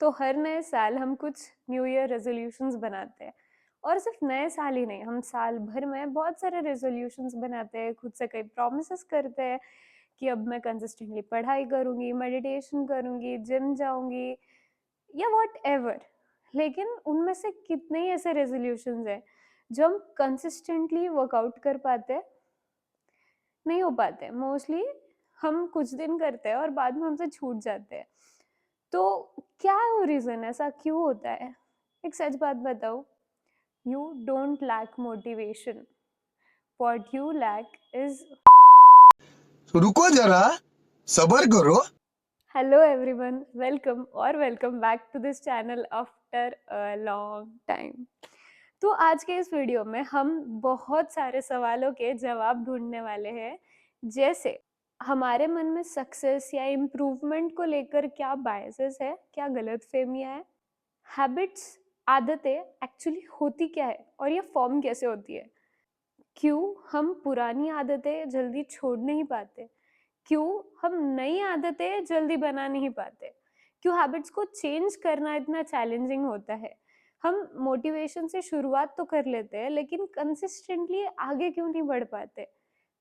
तो हर नए साल हम कुछ न्यू ईयर रेजोल्यूशंस बनाते हैं। और सिर्फ नए साल ही नहीं, हम साल भर में बहुत सारे रेजोल्यूशंस बनाते हैं, खुद से कई प्रॉमिसेस करते हैं कि अब मैं कंसिस्टेंटली पढ़ाई करूंगी, मेडिटेशन करूंगी, जिम जाऊंगी या वॉट एवर। लेकिन उनमें से कितने ही ऐसे रेजोल्यूशंस हैं जो हम कंसिस्टेंटली वर्कआउट कर पाते हैं? नहीं हो पाते मोस्टली। हम कुछ दिन करते हैं और बाद में हमसे छूट जाते हैं। तो क्या है वो रीजन, ऐसा क्यों होता है? एक सच बात बताओ, you don't lack motivation, what you lack is. रुको जरा, सबर करो। Hello everyone, welcome back to this channel after a long time. तो आज के इस वीडियो में हम बहुत सारे सवालों के जवाब ढूंढने वाले हैं। जैसे हमारे मन में सक्सेस या इम्प्रूवमेंट को लेकर क्या बायसेस है, क्या गलतफहमियां है, हैबिट्स, आदतें एक्चुअली होती क्या है और ये फॉर्म कैसे होती है, क्यों हम पुरानी आदतें जल्दी छोड़ नहीं पाते, क्यों हम नई आदतें जल्दी बना नहीं पाते, क्यों हैबिट्स को चेंज करना इतना चैलेंजिंग होता है। हम मोटिवेशन से शुरुआत तो कर लेते हैं लेकिन कंसिस्टेंटली आगे क्यों नहीं बढ़ पाते?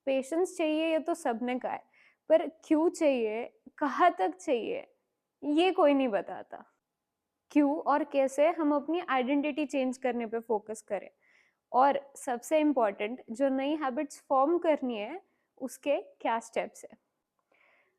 पेशेंस चाहिए, ये तो सबने कहा है, पर क्यों चाहिए, कहाँ तक चाहिए, ये कोई नहीं बताता। क्यों और कैसे हम अपनी आइडेंटिटी चेंज करने पे फोकस करें, और सबसे इम्पोर्टेंट, जो नई हैबिट्स फॉर्म करनी है उसके क्या स्टेप्स है।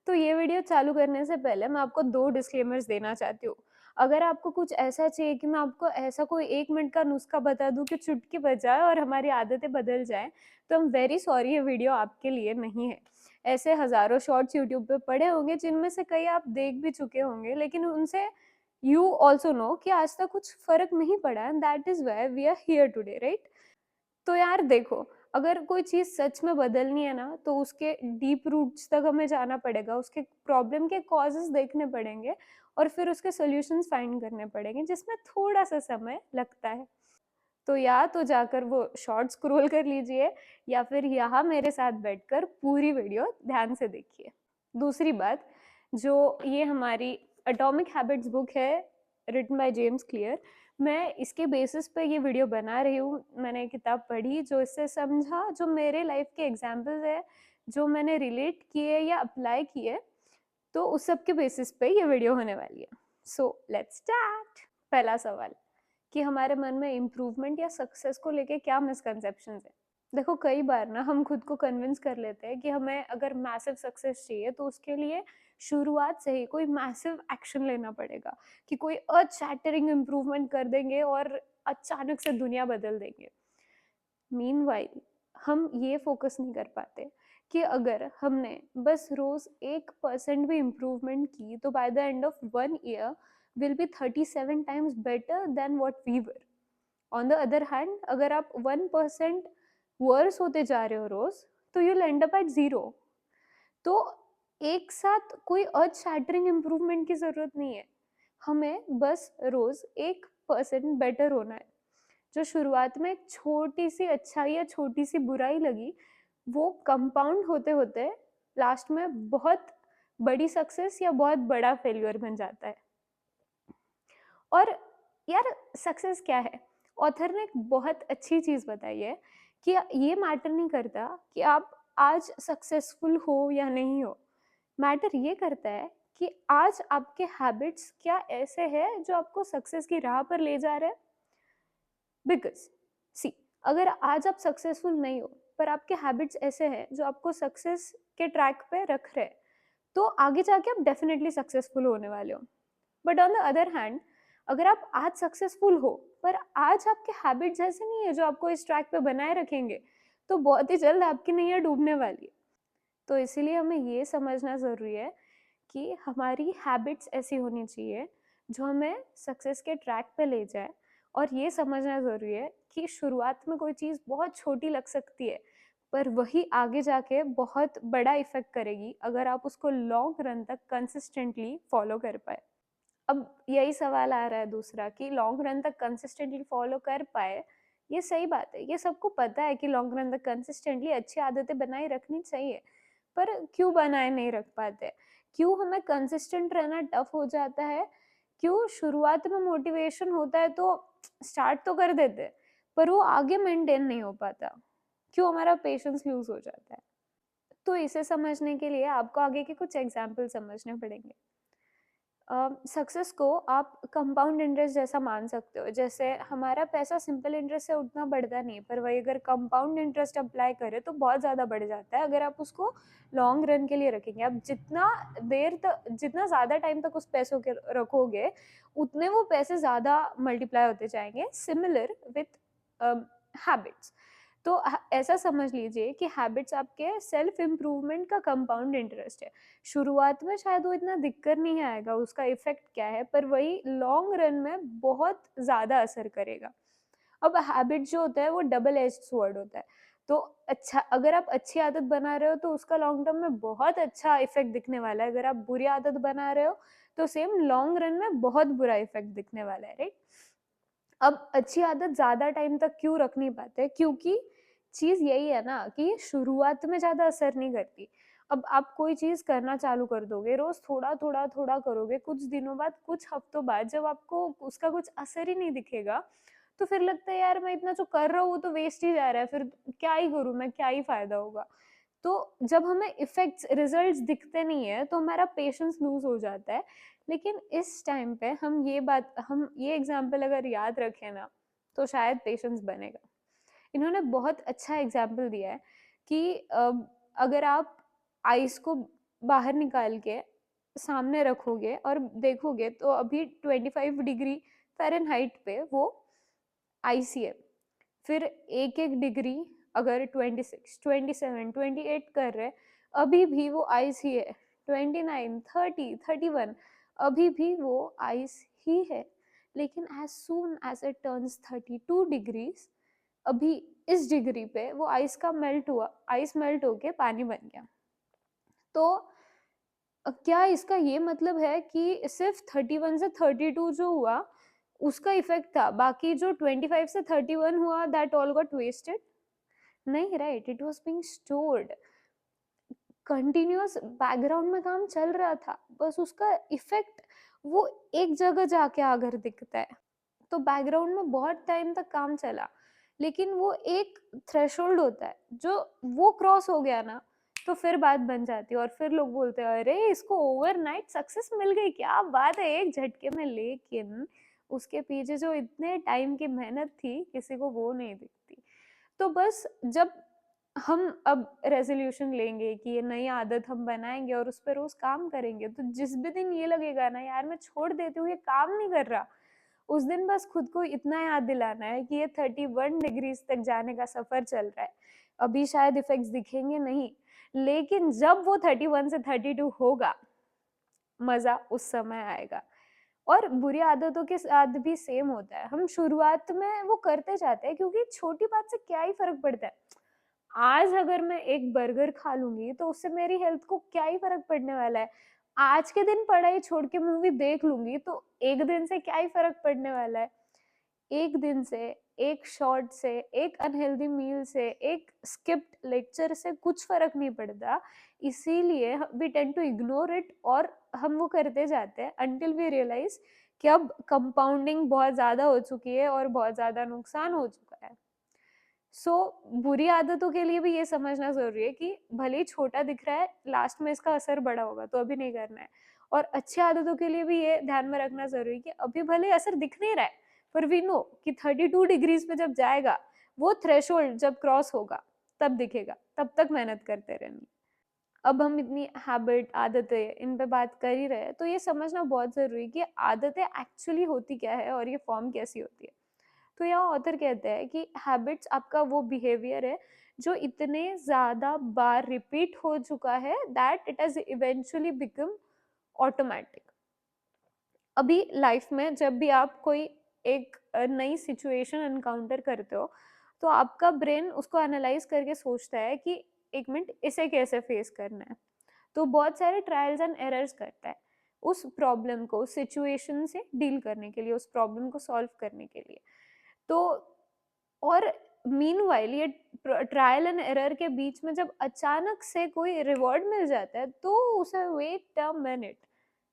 तो ये वीडियो चालू करने से पहले मैं आपको 2 डिस्क्लेमर्स देना चाहती हूँ। अगर आपको कुछ ऐसा चाहिए कि मैं आपको ऐसा कोई 1 मिनट का नुस्खा बता दूँ कि चुटकी बजाए और हमारी आदतें बदल जाएँ, तो आई एम वेरी सॉरी, ये वीडियो आपके लिए नहीं है। ऐसे हज़ारों शॉर्ट्स यूट्यूब पे पड़े होंगे जिनमें से कई आप देख भी चुके होंगे, लेकिन उनसे यू ऑल्सो नो कि आज तक कुछ फ़र्क नहीं पड़ा, and that is why we are here today, right? तो यार देखो, अगर कोई चीज़ सच में बदलनी है ना, तो उसके डीप रूट्स तक हमें जाना पड़ेगा, उसके प्रॉब्लम के कॉजेज़ देखने पड़ेंगे और फिर उसके सॉल्यूशंस फाइंड करने पड़ेंगे, जिसमें थोड़ा-सा समय लगता है। तो या तो जाकर वो शॉर्ट स्क्रॉल कर लीजिए या फिर यहाँ मेरे साथ बैठकर पूरी वीडियो ध्यान से देखिए। दूसरी बात, जो ये हमारी एटॉमिक हैबिट्स बुक है, रिटन बाय जेम्स क्लियर, मैं इसके बेसिस पे ये वीडियो बना रही हूँ। मैंने एक किताब पढ़ी, जो इससे समझा, जो मेरे लाइफ के एग्जाम्पल्स है, जो मैंने रिलेट किए या अप्लाई किए, तो उस सब के बेसिस पे ये वीडियो होने वाली है। So let's start. पहला सवाल, कि हमारे मन में इम्प्रूवमेंट या सक्सेस को लेके क्या मिसकंसेप्शंस है। देखो, कई बार ना हम खुद को कन्विंस कर लेते हैं कि हमें अगर मैसिव सक्सेस चाहिए तो उसके लिए शुरुआत से ही कोई मैसिव एक्शन लेना पड़ेगा, कि कोई अर्थ शैटरिंग इम्प्रूवमेंट कर देंगे और अचानक से दुनिया बदल देंगे। मीनवाइल हम ये फोकस नहीं कर पाते कि अगर हमने बस रोज 1% भी इम्प्रूवमेंट की तो by the end of 1 year will be 37 times better than what we were. On the other hand, अगर आप 1% वर्स होते जा रहे हो रोज, तो यू एंड अप एट 0। तो एक साथ कोई अर्थ शैटरिंग इम्प्रूवमेंट की जरूरत नहीं है, हमें बस रोज 1% बेटर होना है। जो शुरुआत में एक छोटी सी अच्छाई या छोटी सी बुराई लगी, वो कंपाउंड होते होते लास्ट में बहुत बड़ी सक्सेस या बहुत बड़ा फेल्यूर बन जाता है। और यार, सक्सेस क्या है? ऑथर ने एक बहुत अच्छी चीज बताई है कि ये मैटर नहीं करता कि आप आज सक्सेसफुल हो या नहीं हो। मैटर ये करता है कि आज आपके हैबिट्स क्या ऐसे हैं जो आपको सक्सेस की राह पर ले जा रहे हैं। बिकॉज सी, अगर आज आप सक्सेसफुल नहीं हो पर आपके हैबिट्स ऐसे हैं जो आपको सक्सेस के ट्रैक पे रख रहे हैं, तो आगे जाके आप डेफिनेटली सक्सेसफुल होने वाले हो। But on the other hand, अगर आप आज सक्सेसफुल हो पर आज आपके हैबिट्स ऐसे नहीं है जो आपको इस ट्रैक पे बनाए रखेंगे, तो बहुत ही जल्द आपकी नैया डूबने वाली है। तो इसीलिए हमें ये समझना ज़रूरी है कि हमारी हैबिट्स ऐसी होनी चाहिए जो हमें सक्सेस के ट्रैक पे ले जाए। और ये समझना ज़रूरी है कि शुरुआत में कोई चीज़ बहुत छोटी लग सकती है, पर वही आगे जाके बहुत बड़ा इफेक्ट करेगी अगर आप उसको लॉन्ग रन तक कंसिस्टेंटली फॉलो कर पाए। अब यही सवाल आ रहा है दूसरा, कि लॉन्ग रन तक कंसिस्टेंटली फॉलो कर पाए। ये सही बात है, ये सबको पता है कि लॉन्ग रन तक कंसिस्टेंटली अच्छी आदतें बनाए रखनी चाहिए, पर क्यों बनाए नहीं रख पाते? क्यों हमें कंसिस्टेंट रहना टफ हो जाता है? क्यों? शुरुआत में मोटिवेशन होता है तो स्टार्ट तो कर देते हैं, पर वो आगे मेंटेन नहीं हो पाता। क्यों? हमारा पेशेंस लूज हो जाता है। तो इसे समझने के लिए आपको आगे के कुछ एग्जाम्पल समझने पड़ेंगे। सक्सेस को आप कंपाउंड इंटरेस्ट जैसा मान सकते हो। जैसे हमारा पैसा सिंपल इंटरेस्ट से उतना बढ़ता नहीं, पर वही अगर कंपाउंड इंटरेस्ट अप्लाई करें तो बहुत ज़्यादा बढ़ जाता है अगर आप उसको लॉन्ग रन के लिए रखेंगे। आप जितना देर तक, जितना ज़्यादा टाइम तक उस पैसों के रखोगे, उतने वो पैसे ज़्यादा मल्टीप्लाई होते जाएंगे। Similar with habits. तो ऐसा समझ लीजिए कि हैबिट्स आपके सेल्फ इम्प्रूवमेंट का कंपाउंड इंटरेस्ट है। शुरुआत में शायद वो इतना दिक्कत नहीं आएगा उसका इफेक्ट क्या है, पर वही लॉन्ग रन में बहुत ज़्यादा असर करेगा। अब हैबिट जो होता है वो डबल एज्ड स्वॉर्ड होता है। तो अच्छा, अगर आप अच्छी आदत बना रहे हो तो उसका लॉन्ग टर्म में बहुत अच्छा इफेक्ट दिखने वाला है। अगर आप बुरी आदत बना रहे हो तो सेम लॉन्ग रन में बहुत बुरा इफेक्ट दिखने वाला है, राइट? अब अच्छी आदत ज़्यादा टाइम तक क्यों रख नहीं पाते? क्योंकि चीज़ यही है ना कि ये शुरुआत में ज़्यादा असर नहीं करती। अब आप कोई चीज़ करना चालू कर दोगे, रोज़ थोड़ा-थोड़ा करोगे, कुछ दिनों बाद, कुछ हफ्तों बाद जब आपको उसका कुछ असर ही नहीं दिखेगा, तो फिर लगता है यार मैं इतना जो कर रहा हूँ वो तो वेस्ट ही जा रहा है, फिर क्या ही करूँ मैं, क्या ही फ़ायदा होगा? तो जब हमें इफ़ेक्ट्स, रिज़ल्ट्स दिखते नहीं है तो हमारा पेशेंस लूज़ हो जाता है। लेकिन इस टाइम पे हम ये एग्ज़ाम्पल अगर याद रखें ना, तो शायद पेशेंस बनेगा। इन्होंने बहुत अच्छा एग्ज़ाम्पल दिया है कि अगर आप आइस को बाहर निकाल के सामने रखोगे और देखोगे तो अभी 25 डिग्री फ़ारेनहाइट पे वो आइस ही है। फिर 1-1 डिग्री अगर 26, 27, 28 कर रहे, अभी भी वो आइस ही है। 29, 30, 31 अभी भी वो आइस ही है। लेकिन as soon as it turns 32 degrees, अभी इस डिग्री पे वो आइस मेल्ट होके पानी बन गया। तो क्या इसका ये मतलब है कि सिर्फ 31 से 32 जो हुआ उसका इफेक्ट था, बाकी जो 25 से 31 हुआ दैट ऑल गॉट वेस्टेड? नहीं, right? It was being stored, continuous background में काम चल रहा था, बस उसका इफेक्ट वो एक जगह जाके आकर दिखता है। तो बैकग्राउंड में बहुत टाइम तक काम चला, लेकिन वो एक थ्रेशोल्ड होता है, जो वो क्रॉस हो गया ना, तो फिर बात बन जाती है और फिर लोग बोलते हैं अरे इसको ओवरनाइट सक्सेस मिल गई, क्या बात है, एक झटके में। लेकिन उसके पीछे जो इतने टाइम की मेहनत थी किसी को वो नहीं दिखती। तो बस जब हम अब रेज़ोल्यूशन लेंगे कि ये नई आदत हम बनाएँगे और उस पे रोज़ काम करेंगे, तो जिस भी दिन ये लगेगा ना यार मैं छोड़ देती हूँ, ये काम नहीं कर रहा, उस दिन बस खुद को इतना याद दिलाना है कि ये 31 डिग्रीज़ तक जाने का सफ़र चल रहा है। अभी शायद इफ़ेक्ट्स दिखेंगे नहीं, लेकिन जब वो 31 से 32 होगा, मज़ा उस समय आएगा। और बुरी आदतों के साथ भी सेम होता है। हम शुरुआत में वो करते जाते हैं क्योंकि छोटी बात से क्या ही फ़र्क पड़ता है। आज अगर मैं एक बर्गर खा लूँगी तो उससे मेरी हेल्थ को क्या ही फ़र्क पड़ने वाला है। आज के दिन पढ़ाई छोड़ के मूवी देख लूँगी तो एक दिन से क्या ही फ़र्क पड़ने वाला है। एक दिन से, एक शॉर्ट से, एक अनहेल्दी मील से, एक स्किप्ड लेक्चर से कुछ फ़र्क नहीं पड़ता। इसीलिए we tend to ignore it और हम वो करते जाते हैं अंटिल वी रियलाइज़ कि अब कंपाउंडिंग बहुत ज़्यादा हो चुकी है और बहुत ज़्यादा नुकसान हो चुका है। सो बुरी आदतों के लिए भी ये समझना ज़रूरी है कि भले ही छोटा दिख रहा है, लास्ट में इसका असर बड़ा होगा, तो अभी नहीं करना है। और अच्छी आदतों के लिए भी ये ध्यान में रखना ज़रूरी है कि अभी भले असर दिख नहीं रहा है, पर वी नो कि 32 डिग्रीज़ पे जब जाएगा, वो थ्रेशोल्ड जब क्रॉस होगा, तब दिखेगा, तब तक मेहनत करते रहनी है। अब हम इतनी हैबिट, आदतें इन पे बात कर ही रहे हैं, तो ये समझना बहुत ज़रूरी है कि आदतें एक्चुअली होती क्या है और ये फॉर्म कैसी होती है। तो यहाँ ऑथर कहते हैं कि हैबिट्स आपका वो बिहेवियर है जो इतने ज़्यादा बार रिपीट हो चुका है that it has eventually become automatic. अभी लाइफ में जब भी आप कोई एक नई सिचुएशन एनकाउंटर करते हो, तो आपका ब्रेन उसको एनालाइज करके सोचता है कि एक मिनट इसे कैसे फेस करना है। तो बहुत सारे ट्रायल्स एंड एरर्स करता है उस प्रॉब्लम को, सिचुएशन से डील करने के लिए, उस प्रॉब्लम को सॉल्व करने के लिए। तो और मीनवाइल ये ट्रायल एंड एरर के बीच में जब अचानक से कोई रिवॉर्ड मिल जाता है तो उसे वेट अ मिनट,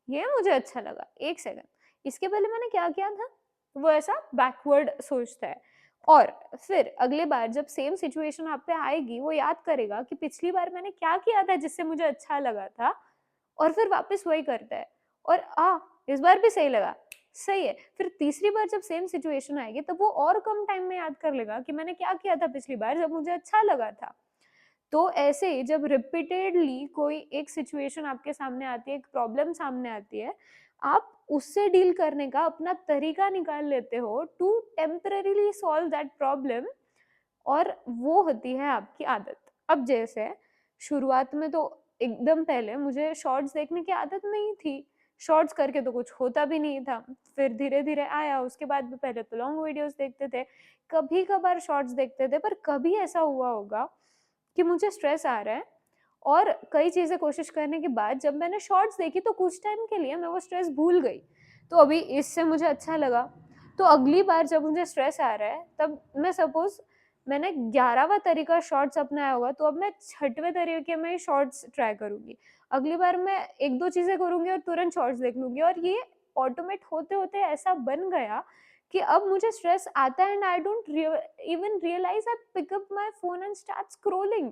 ये मुझे अच्छा लगा, एक सेकंड, इसके पहले मैंने क्या किया था, वो ऐसा बैकवर्ड सोचता है। और फिर अगली बार जब सेम सिचुएशन आप पे आएगी, वो याद करेगा कि पिछली बार मैंने क्या किया था जिससे मुझे अच्छा लगा था, और फिर वापस वही करता है। और इस बार भी सही लगा, सही है। फिर तीसरी बार जब सेम सिचुएशन आएगी, तब वो और कम टाइम में याद कर लेगा कि मैंने क्या किया था पिछली बार जब मुझे अच्छा लगा था। तो ऐसे ही जब रिपीटेडली कोई एक सिचुएशन आपके सामने आती है, एक प्रॉब्लम सामने आती है, आप उससे डील करने का अपना तरीका निकाल लेते हो to temporarily solve that problem, और वो होती है आपकी आदत। अब जैसे शुरुआत में तो एकदम पहले मुझे शॉर्ट्स देखने की आदत नहीं थी, शॉर्ट्स करके तो कुछ होता भी नहीं था। फिर धीरे-धीरे आया, उसके बाद भी पहले तो लॉन्ग वीडियोस देखते थे, कभी-कभार शॉर्ट्स देखते थे, पर कभी ऐसा हुआ होगा कि मुझे स्ट्रेस आ रहा है, और कई चीज़ें कोशिश करने के बाद जब मैंने शॉर्ट्स देखी तो कुछ टाइम के लिए मैं वो स्ट्रेस भूल गई। तो अभी इससे मुझे अच्छा लगा, तो अगली बार जब मुझे स्ट्रेस आ रहा है, तब मैं सपोज़ मैंने 11वां तरीका शॉर्ट्स अपनाया होगा, तो अब मैं 6वें तरीके में ही शॉर्ट्स ट्राई करूँगी। अगली बार मैं 1-2 चीज़ें करूँगी और तुरंत शॉर्ट्स देख लूँगी, और ये ऑटोमेट होते-होते ऐसा बन गया कि अब मुझे स्ट्रेस आता है and I don't even realise, I pick up my phone and start scrolling,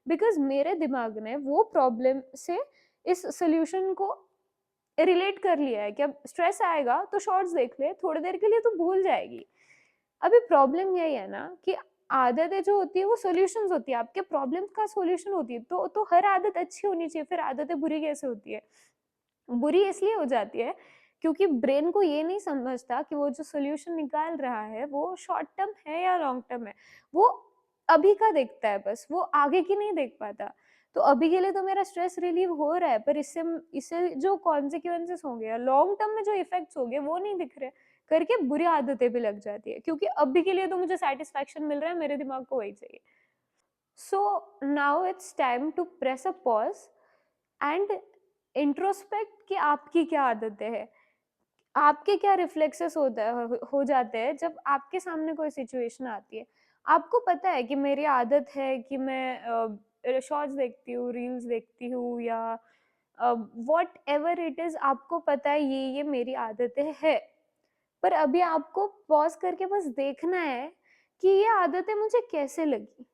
because मेरे दिमाग ने वो प्रॉब्लम से इस सॉल्यूशन को रिलेट कर लिया है कि अब स्ट्रेस आएगा तो शॉर्ट्स देख ले, थोड़ी देर के लिए तू भूल जाएगी। अभी प्रॉब्लम यही है ना कि आदतें जो होती है वो सॉल्यूशंस होती है, आपके प्रॉब्लम्स का सॉल्यूशन होती है, तो हर आदत अच्छी होनी चाहिए, फिर आदतें बुरी कैसे होती है? बुरी इसलिए हो जाती है क्योंकि ब्रेन को ये नहीं समझता कि वो जो सॉल्यूशन निकाल रहा है वो शॉर्ट टर्म है या लॉन्ग टर्म है। वो अभी का देखता है बस, वो आगे की नहीं देख पाता। तो अभी के लिए तो मेरा स्ट्रेस रिलीव हो रहा है, पर इससे जो कॉन्सिक्वेंसेस होंगे या लॉन्ग टर्म में जो इफेक्ट्स होंगे वो नहीं दिख रहे, करके बुरी आदतें भी लग जाती है, क्योंकि अभी के लिए तो मुझे सैटिस्फैक्शन मिल रहा है, मेरे दिमाग को वही चाहिए। So now it's time to press a pause and introspect कि आपकी क्या आदतें हैं, आपके क्या रिफ्लेक्सेस होता है, हो जाते हैं जब आपके सामने कोई सिचुएशन आती है। आपको पता है कि मेरी आदत है कि मैं शॉर्ट्स देखती हूँ, रील्स देखती हूँ, या व्हाटएवर इट इज़, आपको पता है ये मेरी आदतें हैं। पर अभी आपको पॉज़ करके बस देखना है कि ये आदतें मुझे कैसे लगी?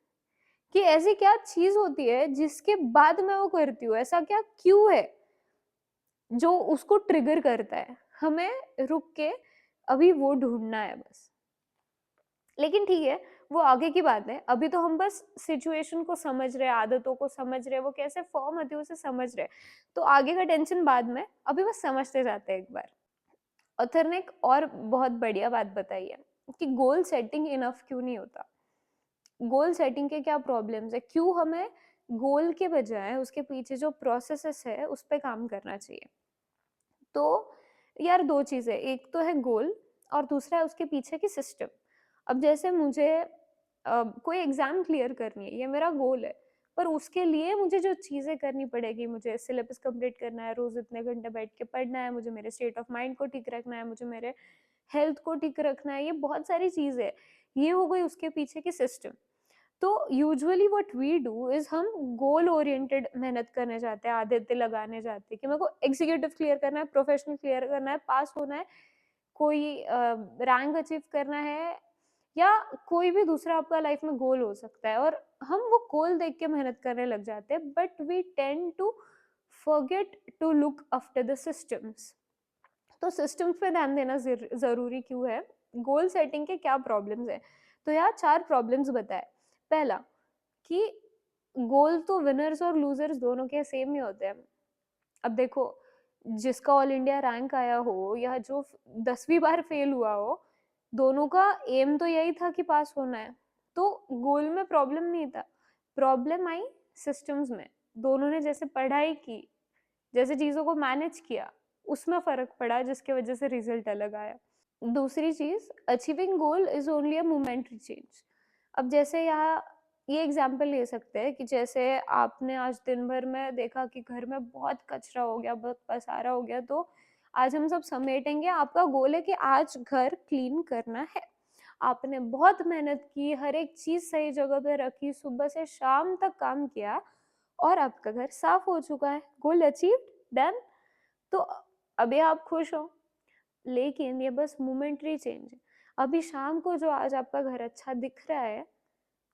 कि ऐसी क्या चीज़ होती है जिसके बाद मैं वो करती हूँ? ऐसा क्या क्यों है जो उसको ट्रिगर करता है? हमें रुक के अभी वो ढूँढना है बस। लेकिन ठीक है, वो आगे की बात है। अभी तो हम बस सिचुएशन को समझ रहे हैं, आदतों को समझ रहे हैं, वो कैसे फ़ॉर्म होती है उसे समझ रहे हैं। तो आगे का टेंशन बाद में, अभी बस समझते जाते हैं एक बार। ऑथर ने एक और बहुत बढ़िया बात बताई है कि गोल सेटिंग इनफ क्यों नहीं होता। गोल सेटिंग के क्या प्रॉब्लम्स है, क्यों हमें गोल के बजाय उसके पीछे जो प्रोसेसेस है उस पे काम करना चाहिए। तो यार 2 चीज़ें, एक तो है गोल और दूसरा है उसके पीछे की सिस्टम। अब जैसे मुझे कोई एग्ज़ाम क्लियर करनी है, ये मेरा गोल है, पर उसके लिए मुझे जो चीज़ें करनी पड़ेगी, मुझे सिलेबस कंप्लीट करना है, रोज़ इतने घंटे बैठ के पढ़ना है, मुझे मेरे स्टेट ऑफ माइंड को ठीक रखना है, मुझे मेरे हेल्थ को ठीक रखना है, ये बहुत सारी चीज़ें हैं। ये हो गई उसके पीछे की सिस्टम। तो usually what we do is हम गोल ओरिएंटेड मेहनत करने जाते हैं, आदतें लगाने जाते हैं कि मेरे को एग्जीक्यूटिव क्लियर करना है, प्रोफेशनल क्लियर करना है, पास होना है, कोई रैंक अचीव करना है, या कोई भी दूसरा आपका लाइफ में गोल हो सकता है, और हम वो गोल देख के मेहनत करने लग जाते हैं, but we tend to forget to look after the systems. तो सिस्टम्स पे ध्यान देना ज़रूरी क्यों है? गोल सेटिंग के क्या प्रॉब्लम्स हैं? तो यहाँ 4 प्रॉब्लम्स बताए। पहला कि गोल तो विनर्स और लूज़र्स दोनों के सेम ही होते हैं। अब देखो, जिसका ऑल इंडिया रैंक आया हो या जो 10वीं बार फेल हुआ हो, दोनों का एम तो यही था कि पास होना है। तो गोल में प्रॉब्लम नहीं था, प्रॉब्लम आई सिस्टम्स में। दोनों ने जैसे पढ़ाई की, जैसे चीज़ों को मैनेज किया, उसमें फ़र्क पड़ा जिसकी वजह से रिज़ल्ट अलग आया। दूसरी चीज़, achieving goal is only a momentary change. अब जैसे यहाँ ये एग्जांपल ले सकते हैं कि जैसे आपने आज दिन भर में देखा कि घर में बहुत कचरा हो गया, बहुत पसारा हो गया, तो आज हम सब समेटेंगे। आपका गोल है कि आज घर क्लीन करना है। आपने बहुत मेहनत की, हर एक चीज़ सही जगह पे रखी, सुबह से शाम तक काम किया, और आपका घर साफ हो चुका है। गोल अचीव्ड, डन। तो अभी आप खुश हो। लेकिन ये बस मोमेंटरी चेंज है। अभी शाम को जो आज आपका घर अच्छा दिख रहा है,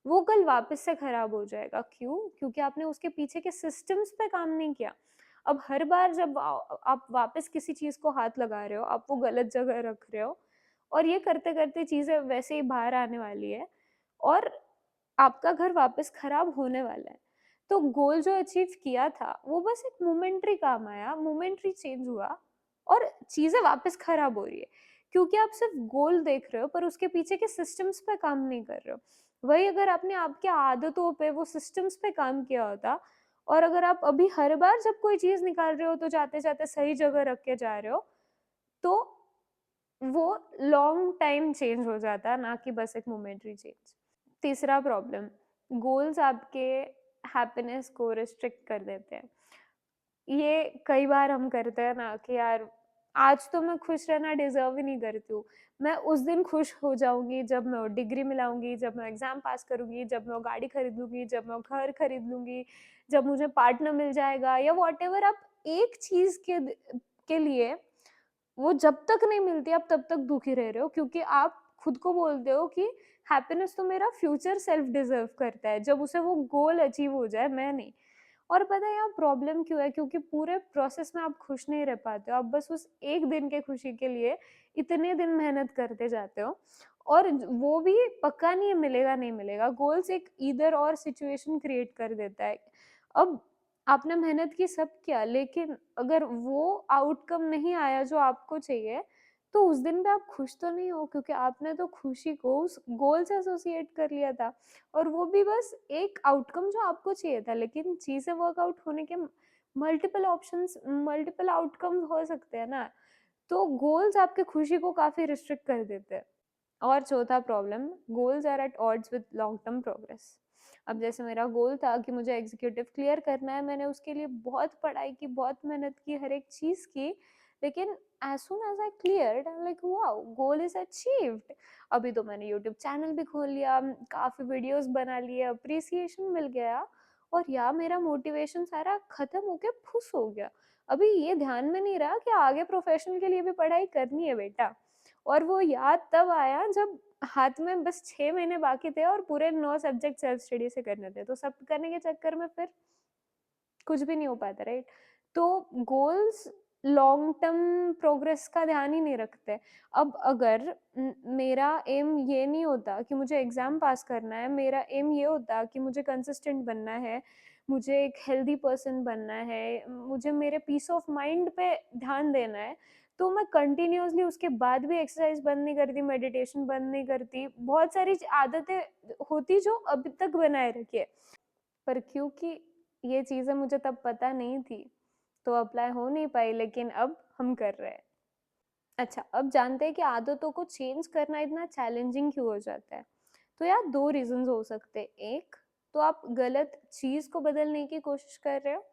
वो कल वापस से खराब हो जाएगा। क्यों? क्योंकि आपने उसके पीछे के सिस्टम्स पे काम नहीं किया। अब हर बार जब आप वापस किसी चीज को हाथ लगा रहे हो, आप वो गलत जगह रख रहे हो, और ये करते करते चीजें वैसे ही बाहर आने वाली है, और आपका घर वापस खराब होने वाला है। तो गोल जो अचीव किया था वो बस एक मोमेंटरी काम आया, मोमेंटरी चेंज हुआ, और चीजें वापस खराब हो रही है क्योंकि आप सिर्फ गोल देख रहे हो पर उसके पीछे के सिस्टम्स पे काम नहीं कर रहे हो। वही अगर आपने आपके आदतों पे, वो सिस्टम्स पे काम किया होता, और अगर आप अभी हर बार जब कोई चीज निकाल रहे हो तो जाते जाते सही जगह रख के जा रहे हो, तो वो लॉन्ग टाइम चेंज हो जाता, ना कि बस एक मोमेंटरी चेंज। तीसरा प्रॉब्लम, गोल्स आपके हैप्पीनेस को रिस्ट्रिक्ट कर देते हैं। ये कई बार हम करते हैं ना कि यार आज तो मैं खुश रहना डिजर्व ही नहीं करती हूँ, मैं उस दिन खुश हो जाऊंगी जब मैं वो डिग्री मिलाऊंगी, जब मैं एग्जाम पास करूंगी, जब मैं वो गाड़ी खरीद लूंगी, जब मैं वो घर खरीद लूंगी, जब मुझे पार्टनर मिल जाएगा, या वॉट एवर। आप एक चीज के लिए, वो जब तक नहीं मिलती आप तब तक दुखी रह रहे हो, क्योंकि आप खुद को बोलते हो कि हैप्पीनेस तो मेरा फ्यूचर सेल्फ डिजर्व करता है, जब उसे वो गोल अचीव हो जाए, मैं नहीं। और पता है यहाँ प्रॉब्लम क्यों है? क्योंकि पूरे प्रोसेस में आप खुश नहीं रह पाते हो, आप बस उस एक दिन के खुशी के लिए इतने दिन मेहनत करते जाते हो, और वो भी पक्का नहीं है मिलेगा नहीं मिलेगा। गोल्स एक इधर और सिचुएशन क्रिएट कर देता है। अब आपने मेहनत की, सब किया, लेकिन अगर वो आउटकम नहीं आया जो आपको चाहिए, तो उस दिन भी आप खुश तो नहीं हो, क्योंकि आपने तो खुशी को उस गोल से एसोसिएट कर लिया था, और वो भी बस एक आउटकम जो आपको चाहिए था। लेकिन चीजें वर्कआउट होने के मल्टीपल ऑप्शंस, मल्टीपल आउटकम्स हो सकते हैं ना। तो गोल्स आपके खुशी को काफी रिस्ट्रिक्ट कर देते हैं। और चौथा problem, goals are at odds with long term progress. अब जैसे मेरा गोल था कि मुझे एग्जीक्यूटिव क्लियर करना है, मैंने उसके लिए बहुत पढ़ाई की, बहुत मेहनत की, हर एक चीज की, लेकिन as soon as I cleared, I'm like wow, goal is achieved। अभी तो मैंने YouTube चैनल भी खोल लिया, काफी वीडियोस बना लिए, अप्रिसिएशन मिल गया, और या मेरा मोटिवेशन सारा खत्म होके फुस हो गया। अभी ये ध्यान में नहीं रहा कि आगे प्रोफेशनल के लिए भी पढ़ाई करनी है बेटा। और वो याद तब आया जब हाथ में बस 6 महीने बाकी थे और पूरे 9 सब्जेक्ट सेल्फ स्टडी से करने थे, तो सब करने के चक्कर में फिर कुछ भी नहीं हो पाता, राइट? तो गोल्स लॉन्ग टर्म प्रोग्रेस का ध्यान ही नहीं रखते। अब अगर मेरा एम ये नहीं होता कि मुझे एग्जाम पास करना है, मेरा एम ये होता कि मुझे कंसिस्टेंट बनना है, मुझे एक हेल्दी पर्सन बनना है, मुझे मेरे पीस ऑफ माइंड पे ध्यान देना है, तो मैं कंटिन्यूअसली उसके बाद भी एक्सरसाइज बंद नहीं करती, मेडिटेशन बंद नहीं करती, बहुत सारी आदतें होती जो अभी तक बनाए रखी है। पर क्योंकि ये चीजें मुझे तब पता नहीं थी, तो अप्लाई हो नहीं पाई, लेकिन अब हम कर रहे हैं। अच्छा, अब जानते हैं कि आदतों को चेंज करना इतना चैलेंजिंग क्यों हो जाता है। तो यार 2 रीजंस हो सकते हैं। एक, तो आप गलत चीज को बदलने की कोशिश कर रहे हो,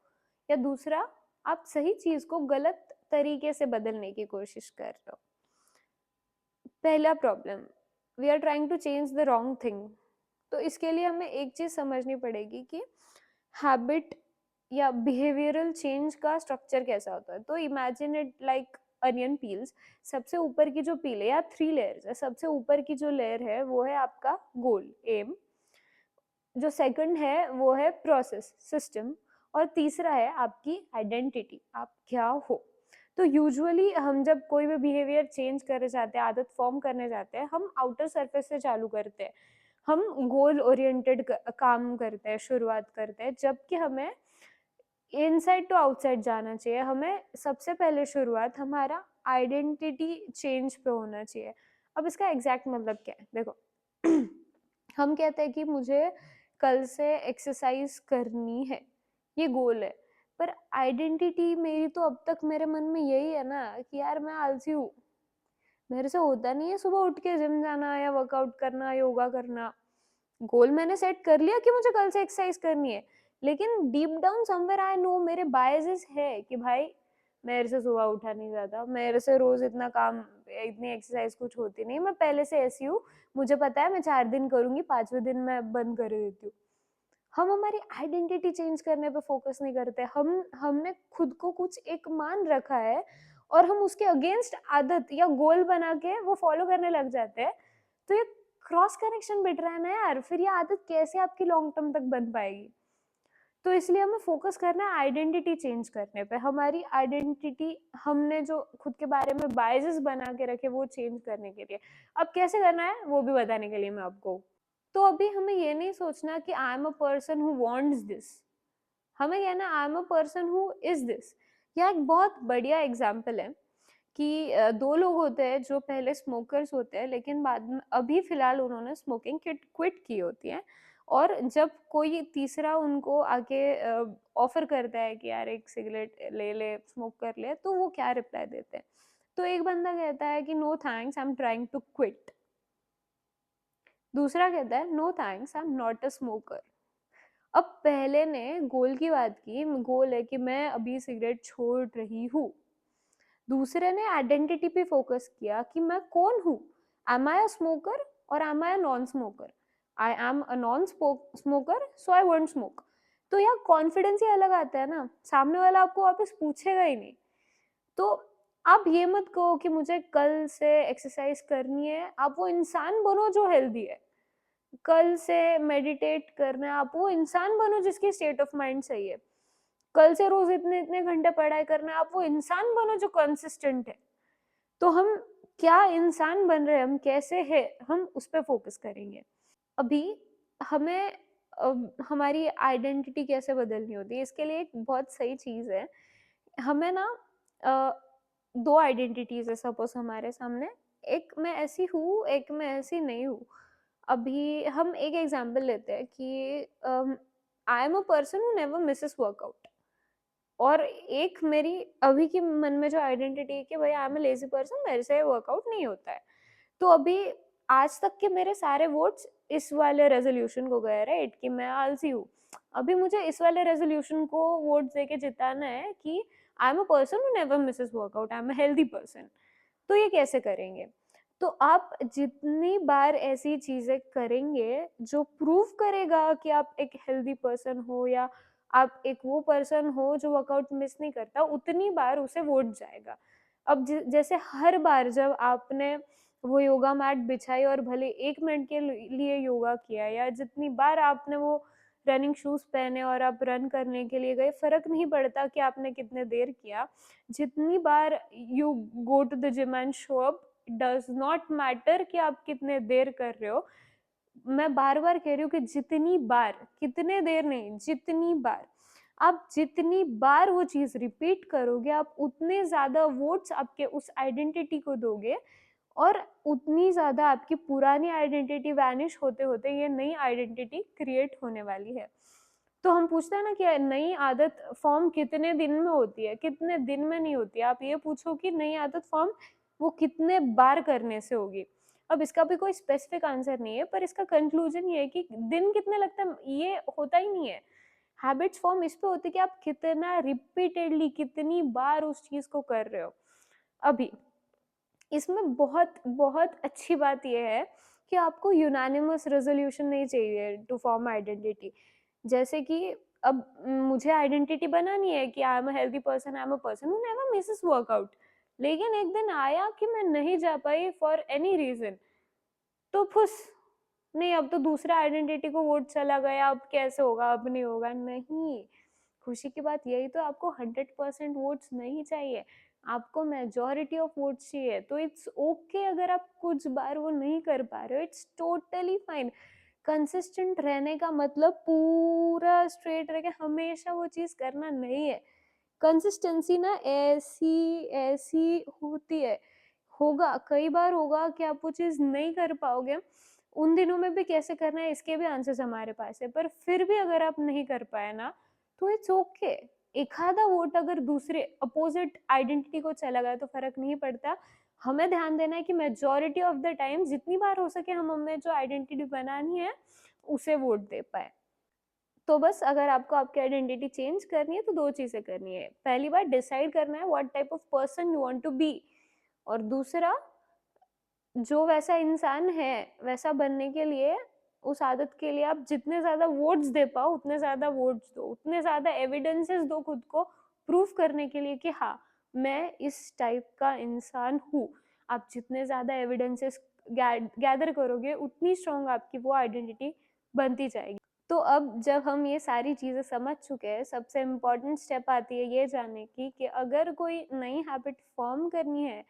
या दूसरा, आप सही चीज को गलत तरीके से बदलने की कोशिश कर रहे हो। पहला problem, we are trying to change the wrong thing. तो इसके लिए हमें एक चीज समझनी पड़ेगी कि हैबिट या बिहेवियरल चेंज का स्ट्रक्चर कैसा होता है। तो imagine it like onion peels. सबसे ऊपर की जो पील है, या 3 लेयर्स है, सबसे ऊपर की जो लेयर है वो है आपका गोल, एम। जो सेकंड है वो है प्रोसेस, सिस्टम। और तीसरा है आपकी आइडेंटिटी, आप क्या हो। तो यूजुअली हम जब कोई भी बिहेवियर चेंज करना चाहते हैं, आदत फॉर्म करने जाते हैं, हम आउटर सरफेस से चालू करते हैं, हम गोल ओरिएंटेड काम करते हैं, शुरुआत करते हैं, जबकि हमें इनसाइड टू आउटसाइड जाना चाहिए। हमें सबसे पहले शुरुआत हमारा आइडेंटिटी चेंज पे होना चाहिए। अब इसका एग्जैक्ट मतलब क्या है, देखो हम कहते हैं कि मुझे कल से एक्सरसाइज करनी है, ये गोल है, पर आइडेंटिटी मेरी तो अब तक मेरे मन में यही है ना कि यार मैं आलसी हूँ, मेरे से होता नहीं है सुबह उठ के जिम जाना या वर्कआउट करना, योगा करना। गोल मैंने सेट कर लिया कि मुझे कल से एक्सरसाइज करनी है, लेकिन deep down somewhere I know मेरे बायसेस है कि भाई मेरे से सुबह उठा नहीं जाता, मेरे से रोज इतना काम, इतनी एक्सरसाइज कुछ होती नहीं, मैं पहले से ऐसी हूँ, मुझे पता है मैं 4 दिन करूंगी, 5वें दिन मैं बंद कर देती हूँ। हम हमारी आइडेंटिटी चेंज करने पे फोकस नहीं करते, हमने खुद को कुछ एक मान रखा है, और हम उसके अगेंस्ट आदत या गोल बना के वो फॉलो करने लग जाते हैं, तो ये क्रॉस कनेक्शन बिट रहा है ना यार, फिर ये आदत कैसे आपकी लॉन्ग टर्म तक बन पाएगी? तो इसलिए हमें फोकस करना है आइडेंटिटी चेंज करने पे। हमारी आइडेंटिटी, हमने जो खुद के बारे में बायसेस बना के रखे वो चेंज करने के लिए। अब कैसे करना है वो भी बताने के लिए मैं आपको। तो अभी हमें ये नहीं सोचना कि आई am a person who wants this, हमें कहना आई am a person who is this. यह एक बहुत बढ़िया एग्जाम्पल है कि दो लोग होते हैं जो पहले स्मोकर्स होते हैं, लेकिन बाद में अभी फिलहाल उन्होंने स्मोकिंग क्विट की होती है, और जब कोई तीसरा उनको आके ऑफर करता है कि यार एक सिगरेट ले ले, स्मोक कर ले, तो वो क्या रिप्लाई देते हैं? तो एक बंदा कहता है कि no thanks, I am trying to quit. दूसरा कहता है no thanks, I am not a smoker. अब पहले ने गोल की बात की, गोल है कि मैं अभी सिगरेट छोड़ रही हूँ। दूसरे ने आइडेंटिटी पे फोकस किया कि मैं कौन हूँ, एम आई अ स्मोकर और am I a non smoker. I am a non smoker so I won't smoke. तो यहाँ कॉन्फिडेंस ही अलग आता है ना, सामने वाला आपको वापस पूछेगा ही नहीं। तो आप ये मत कहो कि मुझे कल से एक्सरसाइज करनी है, आप वो इंसान बनो जो हेल्दी है। कल से मेडिटेट करना है, आप वो इंसान बनो जिसकी स्टेट ऑफ माइंड सही है। कल से रोज इतने इतने घंटे पढ़ाई करना है, आप वो इंसान बनो जो कंसिस्टेंट है। तो हम क्या इंसान बन रहे हैं, हम कैसे हैं, हम उस पर फोकस करेंगे। अभी हमें हमारी आइडेंटिटी कैसे बदलनी होती है, इसके लिए एक बहुत सही चीज है। हमें ना अ, दो आइडेंटिटीज है सपोज हमारे सामने, एक मैं ऐसी हूँ, एक मैं ऐसी नहीं हूँ। अभी हम एक एग्जांपल लेते हैं कि आई am a person who never Mrs workout, और एक मेरी अभी के मन में जो आइडेंटिटी है कि भाई आई एम अ लेजी पर्सन, मेरे से वर्कआउट नहीं होता है। तो अभी आज तक के मेरे सारे वोट्स इस वाले रेजोल्यूशन को गए, राइट, कि मैं आलसी हूँ। अभी मुझे इस वाले रेजोल्यूशन को वोट देके जिताना है कि आई am a person who never Mrs workout, I am a healthy person. तो ये कैसे करेंगे? तो आप जितनी बार ऐसी चीजें करेंगे जो प्रूव करेगा कि आप एक हेल्दी पर्सन हो, या आप एक वो पर्सन हो जो वर्कआउट मिस नहीं करता, उतनी बार उसे वोट जाएगा। अब जैसे हर बार जब आपने वो योगा मैट बिछाई और भले 1 मिनट के लिए योगा किया, या जितनी बार आपने वो रनिंग शूज पहने और आप रन करने के लिए गए, फर्क नहीं पड़ता कि आपने कितने देर किया। जितनी बार you go to the gym and show up, does not matter कि आप कितने देर कर रहे हो। मैं बार बार कह रही हूँ कि जितनी बार, कितने देर नहीं, जितनी बार, आप जितनी बार वो चीज रिपीट करोगे, आप उतने ज्यादा वोट्स आपके उस आइडेंटिटी को दोगे, और उतनी ज्यादा आपकी पुरानी आइडेंटिटी वैनिश होते होते ये नई आइडेंटिटी क्रिएट होने वाली है। तो हम पूछते हैं ना कि नई आदत फॉर्म कितने दिन में होती है, कितने दिन में नहीं होती है। आप ये पूछो कि नई आदत फॉर्म वो कितने बार करने से होगी। अब इसका भी कोई स्पेसिफिक आंसर नहीं है, पर इसका कंक्लूजन ये है कि दिन कितने लगते हैं ये होता ही नहीं है। हैबिट्स फॉर्म इस पे होती है कि आप कितना रिपीटेडली, कितनी बार उस चीज को कर रहे हो। अभी इसमें बहुत बहुत अच्छी बात यह है कि आपको यूनानिमस रेजोल्यूशन नहीं चाहिए टू फॉर्म आइडेंटिटी। जैसे कि अब मुझे आइडेंटिटी बनानी है कि आई am a healthy person, I am a person who never Mrs workout, लेकिन एक दिन आया कि मैं नहीं जा पाई फॉर एनी रीजन, तो फुस, नहीं अब तो दूसरा आइडेंटिटी को वोट चला गया, अब कैसे होगा, अब नहीं होगा। नहीं, खुशी की बात यही तो, आपको 100% वोट्स नहीं चाहिए, आपको मेजोरिटी ऑफ वोट्स चाहिए। तो इट्स ओके अगर आप कुछ बार वो नहीं कर पा रहे हो, इट्स टोटली फाइन। कंसिस्टेंट रहने का मतलब पूरा स्ट्रेट रह के हमेशा वो चीज करना नहीं है। कंसिस्टेंसी ना ऐसी ऐसी होती है, होगा कई बार होगा कि आप वो चीज नहीं कर पाओगे। उन दिनों में भी कैसे करना है इसके भी आंसर्स हमारे पास है, पर फिर भी अगर आप नहीं कर पाए ना, तो इट्स ओके। एक आधा वोट अगर दूसरे अपोजिट आइडेंटिटी को चला गया तो फर्क नहीं पड़ता। हमें ध्यान देना है कि मेजोरिटी ऑफ द टाइम जितनी बार हो सके हम हमें जो आइडेंटिटी बनानी है उसे वोट दे पाए। तो बस अगर आपको आपकी आइडेंटिटी चेंज करनी है तो दो चीजें करनी है। पहली बार डिसाइड करना है what type of person you want to be, और दूसरा जो वैसा इंसान है वैसा बनने के लिए, उस आदत के लिए आप जितने ज्यादा वोट्स दे पाओ उतने ज्यादा वोट्स दो, उतने ज्यादा एविडेंसेस दो खुद को प्रूफ करने के लिए कि हाँ मैं इस टाइप का इंसान हूँ। आप जितने ज़्यादा एविडेंसेस गैदर करोगे उतनी स्ट्रॉन्ग आपकी वो आइडेंटिटी बनती जाएगी। तो अब जब हम ये सारी चीज़ें समझ चुके हैं, सबसे इम्पोर्टेंट स्टेप आती है ये जानने की कि अगर कोई नई हैबिट फॉर्म करनी है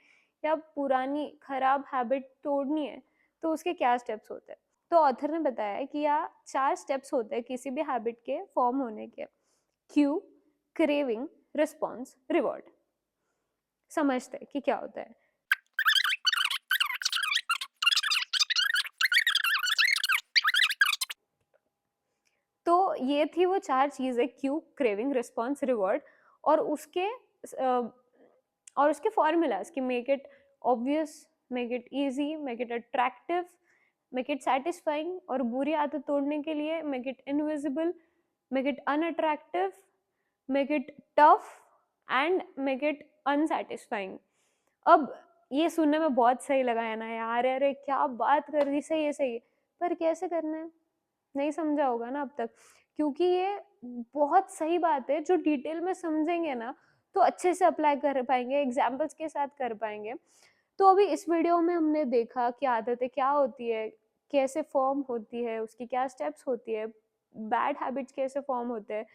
या पुरानी खराब हैबिट तोड़नी है, तो उसके क्या स्टेप्स होते हैं। तो ऑथर ने बताया कि यहाँ 4 स्टेप्स होते हैं किसी भी हैबिट के फॉर्म होने के। Q, craving, response, reward. समझते हैं कि क्या होता है। तो ये थी वो 4 चीज़ें, क्यू, क्रेविंग, रिस्पॉन्स, रिवॉर्ड, और उसके फॉर्मूलाज कि make it obvious, make it easy, make it attractive, make it satisfying, और बुरी आदत तोड़ने के लिए make it invisible, make it unattractive, make it tough and make it unsatisfying. अब ये सुनने में बहुत सही लगा है ना यार, अरे क्या बात कर दी, सही है सही है, पर कैसे करना है नहीं समझा होगा ना अब तक, क्योंकि ये बहुत सही बात है जो डिटेल में समझेंगे ना तो अच्छे से अप्लाई कर पाएंगे, एग्जाम्पल्स के साथ कर पाएंगे। तो अभी इस वीडियो में हमने देखा कि आदतें क्या होती है, कैसे फॉर्म होती है, उसकी क्या स्टेप्स होती है, बैड हैबिट्स कैसे फॉर्म होते हैं,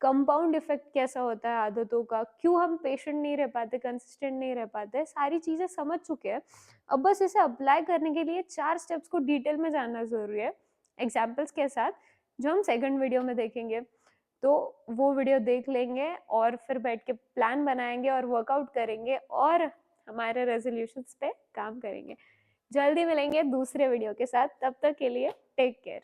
कंपाउंड इफेक्ट कैसा होता है आदतों का, क्यों हम पेशेंट नहीं रह पाते, कंसिस्टेंट नहीं रह पाते, सारी चीजें समझ चुके हैं। अब बस इसे अप्लाई करने के लिए 4 स्टेप्स को डिटेल में जानना जरूरी है, एग्जाम्पल्स के साथ, जो हम सेकंड वीडियो में देखेंगे। तो वो वीडियो देख लेंगे और फिर बैठ के प्लान बनाएंगे और वर्कआउट करेंगे और हमारे रेजोल्यूशंस पे काम करेंगे। जल्दी मिलेंगे दूसरे वीडियो के साथ, तब तक के लिए टेक केयर।